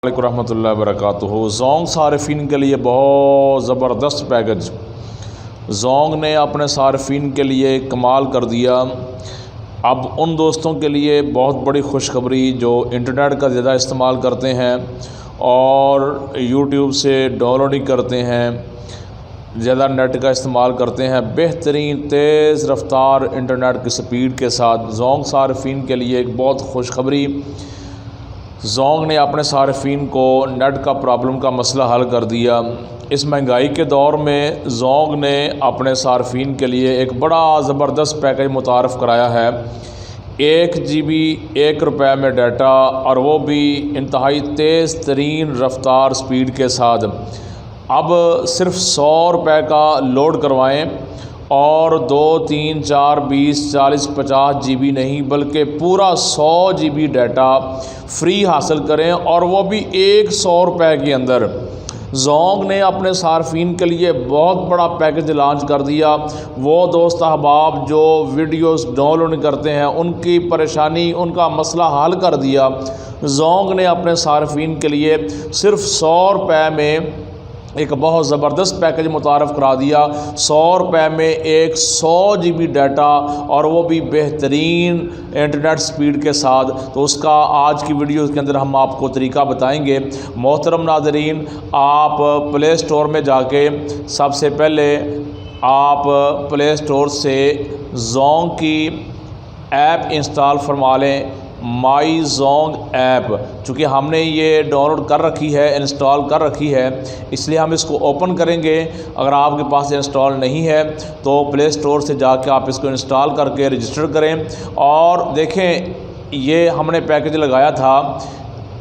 علیکم ورحمۃ اللہ وبرکاتہ۔ زونگ صارفین کے لیے بہت زبردست پیکج زونگ نے اپنے صارفین کے لیے کمال کر دیا۔ اب ان دوستوں کے لیے بہت بڑی خوشخبری جو انٹرنیٹ کا زیادہ استعمال کرتے ہیں اور یوٹیوب سے ڈاؤن لوڈنگ کرتے ہیں، زیادہ نیٹ کا استعمال کرتے ہیں، بہترین تیز رفتار انٹرنیٹ کی سپیڈ کے ساتھ زونگ صارفین کے لیے ایک بہت خوشخبری۔ زونگ نے اپنے صارفین کو نیٹ کا پرابلم کا مسئلہ حل کر دیا۔ اس مہنگائی کے دور میں زونگ نے اپنے صارفین کے لیے ایک بڑا زبردست پیکج متعارف کرایا ہے۔ 1 GB 1 روپے میں ڈیٹا، اور وہ بھی انتہائی تیز ترین رفتار سپیڈ کے ساتھ۔ اب صرف 100 روپے کا لوڈ کروائیں اور 2 3 4 20 40 50 GB نہیں بلکہ پورا 100 GB ڈیٹا فری حاصل کریں، اور وہ بھی 100 روپے کے اندر۔ زونگ نے اپنے صارفین کے لیے بہت بڑا پیکج لانچ کر دیا۔ وہ دوست احباب جو ویڈیوز ڈاؤن لوڈ کرتے ہیں، ان کی پریشانی، ان کا مسئلہ حل کر دیا۔ زونگ نے اپنے صارفین کے لیے صرف 100 روپے میں ایک بہت زبردست پیکج متعارف کرا دیا۔ 100 روپے میں 100 GB ڈیٹا، اور وہ بھی بہترین انٹرنیٹ سپیڈ کے ساتھ۔ تو اس کا آج کی ویڈیو کے اندر ہم آپ کو طریقہ بتائیں گے۔ محترم ناظرین، آپ پلے اسٹور میں جا کے سب سے پہلے آپ پلے اسٹور سے زونگ کی ایپ انسٹال فرما لیں، مائی زونگ ایپ۔ چونکہ ہم نے یہ ڈاؤن لوڈ کر رکھی ہے، انسٹال کر رکھی ہے، اس لیے ہم اس کو اوپن کریں گے۔ اگر آپ کے پاس انسٹال نہیں ہے تو پلے اسٹور سے جا کے آپ اس کو انسٹال کر کے رجسٹر کریں۔ اور دیکھیں، یہ ہم نے پیکج لگایا تھا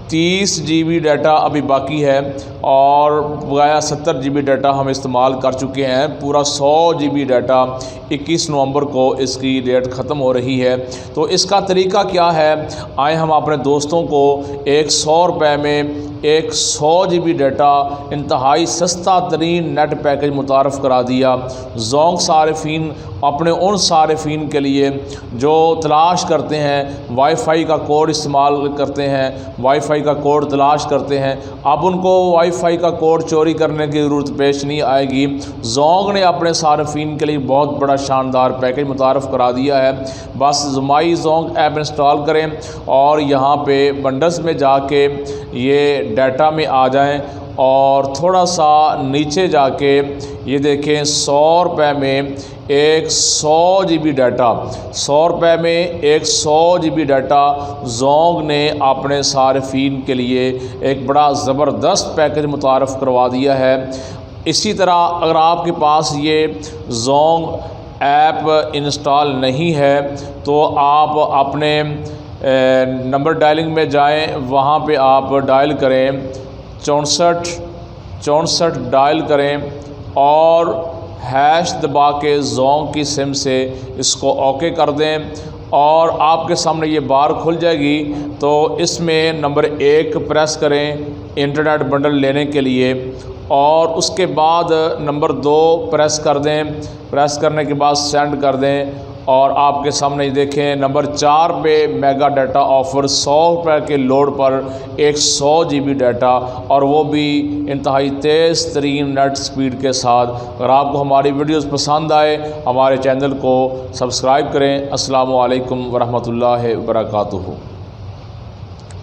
30 GB ڈیٹا ابھی باقی ہے، اور بغایا 70 GB ڈیٹا ہم استعمال کر چکے ہیں۔ پورا 100 GB ڈیٹا 21 نومبر کو اس کی ڈیٹ ختم ہو رہی ہے۔ تو اس کا طریقہ کیا ہے، آئیں ہم اپنے دوستوں کو 100 روپے میں 100 GB ڈیٹا انتہائی سستا ترین نیٹ پیکج متعارف کرا دیا۔ زونگ صارفین اپنے ان صارفین کے لیے جو تلاش کرتے ہیں، وائی فائی کا کوڈ استعمال کرتے ہیں، وائی فائی کا کوڈ تلاش کرتے ہیں، اب ان کو وائی فائی کا کوڈ چوری کرنے کی ضرورت پیش نہیں آئے گی۔ زونگ نے اپنے صارفین کے لیے بہت بڑا شاندار پیکج متعارف کرا دیا ہے۔ بس مائی زونگ ایپ انسٹال کریں اور یہاں پہ بنڈلز میں جا کے یہ ڈیٹا میں آ جائیں، اور تھوڑا سا نیچے جا کے یہ دیکھیں 100 روپے میں 100 GB ڈیٹا، 100 روپے میں 100 GB ڈیٹا زونگ نے اپنے صارفین کے لیے ایک بڑا زبردست پیکج متعارف کروا دیا ہے۔ اسی طرح اگر آپ کے پاس یہ زونگ ایپ انسٹال نہیں ہے تو آپ اپنے نمبر ڈائلنگ میں جائیں، وہاں پہ آپ ڈائل کریں 64 ڈائل کریں اور ہیش دبا کے زونگ کی سم سے اس کو اوکے کر دیں، اور آپ کے سامنے یہ بار کھل جائے گی۔ تو اس میں نمبر 1 پریس کریں انٹرنیٹ بنڈل لینے کے لیے، اور اس کے بعد نمبر 2 پریس کر دیں۔ پریس کرنے کے بعد سینڈ کر دیں، اور آپ کے سامنے دیکھیں نمبر 4 پہ میگا ڈیٹا آفر 100 روپے کے لوڈ پر 100 GB ڈیٹا، اور وہ بھی انتہائی تیز ترین نیٹ سپیڈ کے ساتھ۔ اگر آپ کو ہماری ویڈیوز پسند آئے، ہمارے چینل کو سبسکرائب کریں۔ السلام علیکم ورحمۃ اللہ وبرکاتہ۔